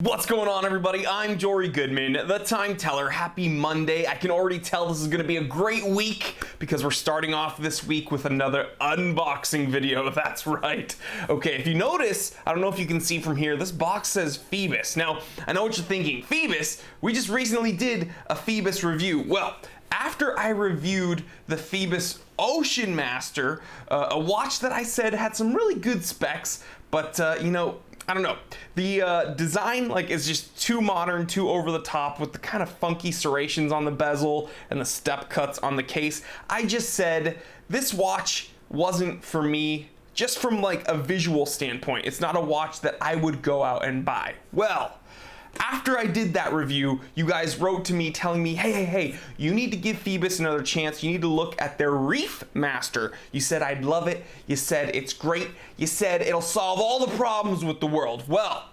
What's going on, everybody? I'm Jory Goodman, the Time Teller. Happy Monday. I can already tell this is going to be a great week because we're starting off this week with another unboxing video. That's right. Okay, if you notice, I don't know if you can see from here, this box says Phoibos. Now, I know what you're thinking. Phoibos? We just recently did a Phoibos review. Well, after I reviewed the Phoibos Ocean Master, a watch that I said had some really good specs, but I don't know. The design is just too modern, too over the top with the kind of funky serrations on the bezel and the step cuts on the case. I just said this watch wasn't for me just from a visual standpoint. It's not a watch that I would go out and buy. Well, after I did that review, you guys wrote to me telling me, hey, you need to give Phoibos another chance. You need to look at their Reef Master. You said I'd love it. You said it's great. You said it'll solve all the problems with the world. Well,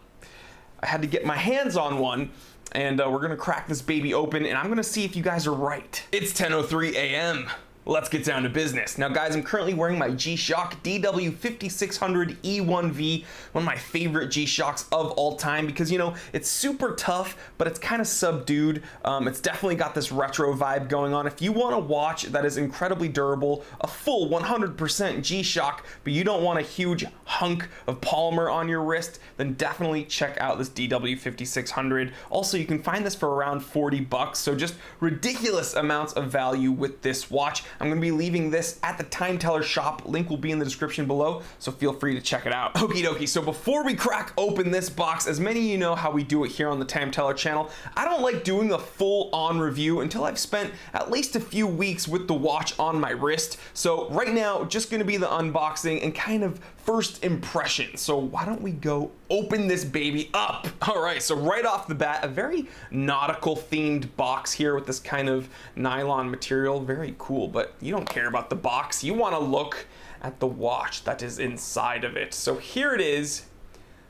I had to get my hands on one, and we're gonna crack this baby open, and I'm gonna see if you guys are right. It's 10:03 a.m. Let's get down to business. Now guys, I'm currently wearing my G-Shock DW5600 E1V, one of my favorite G-Shocks of all time because, it's super tough, but it's kind of subdued. It's definitely got this retro vibe going on. If you want a watch that is incredibly durable, a full 100% G-Shock, but you don't want a huge hunk of polymer on your wrist, then definitely check out this DW5600. Also, you can find this for around 40 bucks, so just ridiculous amounts of value with this watch. I'm going to be leaving this at the Time Teller shop. Link will be in the description below, so feel free to check it out. Okie dokie, so before we crack open this box, as many of you know how we do it here on the Time Teller channel, I don't like doing a full-on review until I've spent at least a few weeks with the watch on my wrist. So right now, just going to be the unboxing and kind of first impression. So why don't we go open this baby up? All right, so right off the bat, a very nautical themed box here with this kind of nylon material. Very cool, but you don't care about the box. You want to look at the watch that is inside of it. So here it is,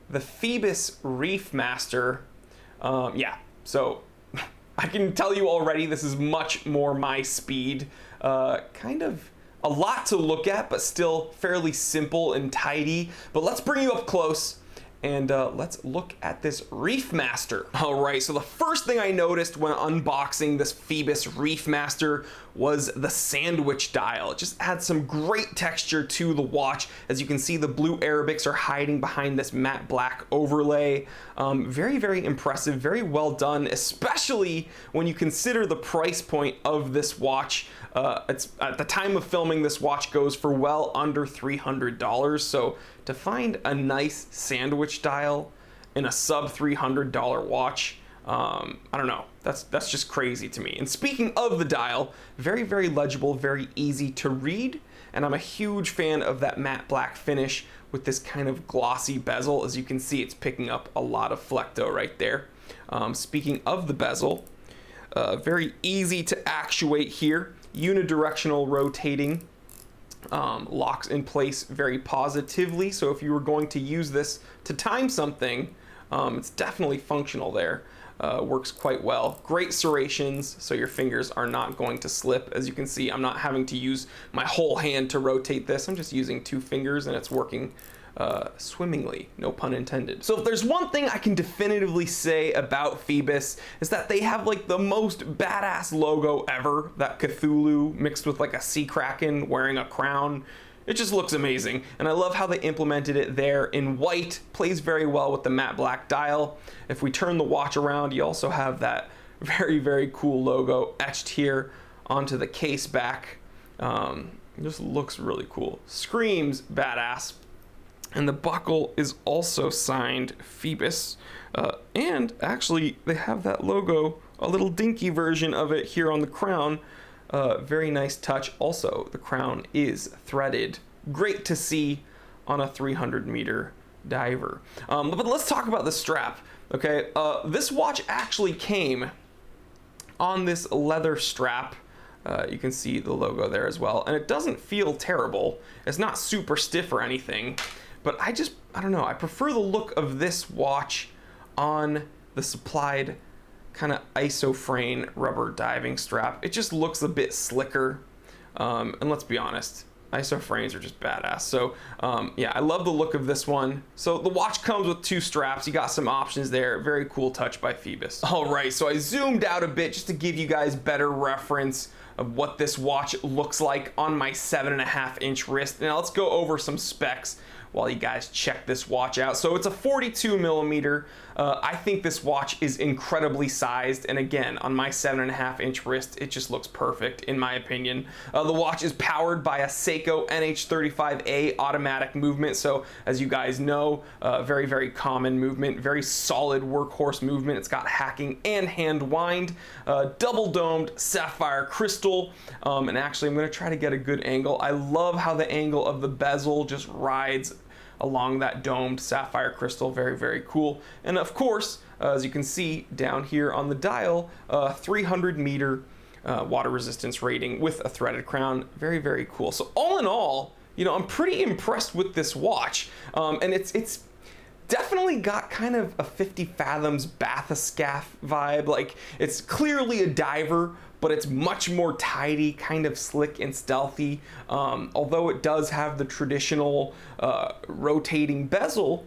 the Phoibos Reef Master. So I can tell you already, this is much more my speed. Kind of a lot to look at, but still fairly simple and tidy. But let's bring you up close and let's look at this Reef Master. All right, so the first thing I noticed when unboxing this Phoibos Reef Master was the sandwich dial. It just adds some great texture to the watch. As you can see, the blue Arabics are hiding behind this matte black overlay. Very, very impressive, very well done, especially when you consider the price point of this watch. It's at the time of filming, this watch goes for well under $300. So to find a nice sandwich dial in a sub $300 watch, I don't know, that's just crazy to me. And speaking of the dial, very, very legible, very easy to read. And I'm a huge fan of that matte black finish with this kind of glossy bezel. As you can see, it's picking up a lot of flecto right there. Speaking of the bezel, very easy to actuate here. Unidirectional rotating, locks in place very positively. So if you were going to use this to time something, it's definitely functional there. Works quite well. Great serrations, so your fingers are not going to slip. As you can see, I'm not having to use my whole hand to rotate this. I'm just using 2 fingers and it's working swimmingly, no pun intended. So if there's one thing I can definitively say about Phoibos, is that they have the most badass logo ever. That Cthulhu mixed with a sea kraken wearing a crown. It just looks amazing, and I love how they implemented it there in white. Plays very well with the matte black dial. If we turn the watch around, you also have that very, very cool logo etched here onto the case back. Just looks really cool. Screams badass. And the buckle is also signed Phoibos. And actually, they have that logo, a little dinky version of it here on the crown. Very nice touch. Also, the crown is threaded. Great to see on a 300-meter diver. But let's talk about the strap. Okay, this watch actually came on this leather strap. You can see the logo there as well. And it doesn't feel terrible. It's not super stiff or anything. But I don't know, I prefer the look of this watch on the supplied kind of isofrane rubber diving strap. It just looks a bit slicker. And let's be honest, ISO frames are just badass. So yeah, I love the look of this one. So the watch comes with 2 straps. You got some options there. Very cool touch by Phoibos. All right, so I zoomed out a bit just to give you guys better reference of what this watch looks like on my 7.5-inch wrist. Now let's go over some specs while you guys check this watch out. So it's a 42 millimeter. I think this watch is incredibly sized, and again, on my 7.5-inch wrist, it just looks perfect in my opinion. The watch is powered by a Seiko NH35A automatic movement. So as you guys know, very, very common movement, very solid workhorse movement. It's got hacking and hand wind, double domed sapphire crystal. And actually, I'm gonna try to get a good angle. I love how the angle of the bezel just rides along that domed sapphire crystal. Very, very cool. And of course, as you can see down here on the dial, 300 meter water resistance rating with a threaded crown. Very, very cool. So all in all, you know, I'm pretty impressed with this watch. And it's definitely got kind of a 50 fathoms bathyscaphe vibe. Like, it's clearly a diver, but it's much more tidy, kind of slick and stealthy. Although it does have the traditional rotating bezel,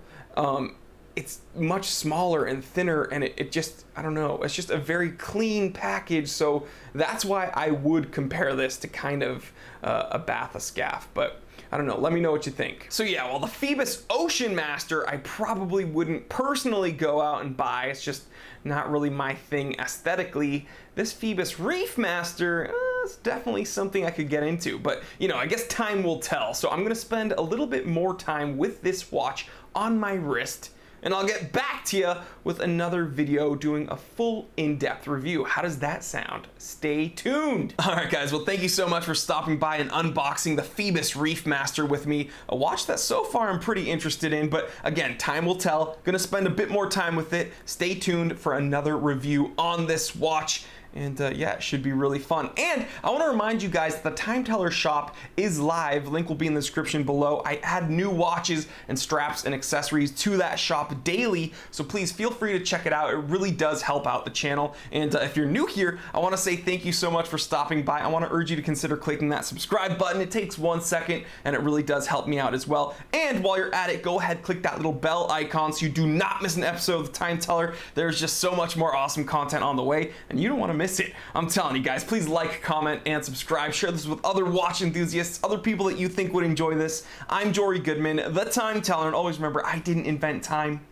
it's much smaller and thinner, and it just, I don't know, it's just a very clean package. So that's why I would compare this to kind of a bathyscaphe, but I don't know, let me know what you think. So yeah, well, the Phoibos Ocean Master, I probably wouldn't personally go out and buy. It's just not really my thing aesthetically. This Phoibos Reef Master, it's definitely something I could get into, but you know, I guess time will tell. So I'm gonna spend a little bit more time with this watch on my wrist, and I'll get back to you with another video doing a full in-depth review. How does that sound? Stay tuned. All right, guys, well, thank you so much for stopping by and unboxing the Phoibos Reef Master with me. A watch that so far I'm pretty interested in, but again, time will tell. Gonna spend a bit more time with it. Stay tuned for another review on this watch. And yeah, it should be really fun. And I want to remind you guys that the Time Teller shop is live. Link will be in the description below. I add new watches and straps and accessories to that shop daily, so please feel free to check it out. It really does help out the channel. And if you're new here, I want to say thank you so much for stopping by. I want to urge you to consider clicking that subscribe button. It takes 1 second, and it really does help me out as well. And while you're at it, go ahead, click that little bell icon so you do not miss an episode of the Time Teller. There's just so much more awesome content on the way, and you don't want to miss it. I'm telling you guys, please like, comment, and subscribe. Share this with other watch enthusiasts, other people that you think would enjoy this. I'm Jory Goodman, the Time Teller, and always remember, I didn't invent time.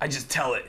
I just tell it.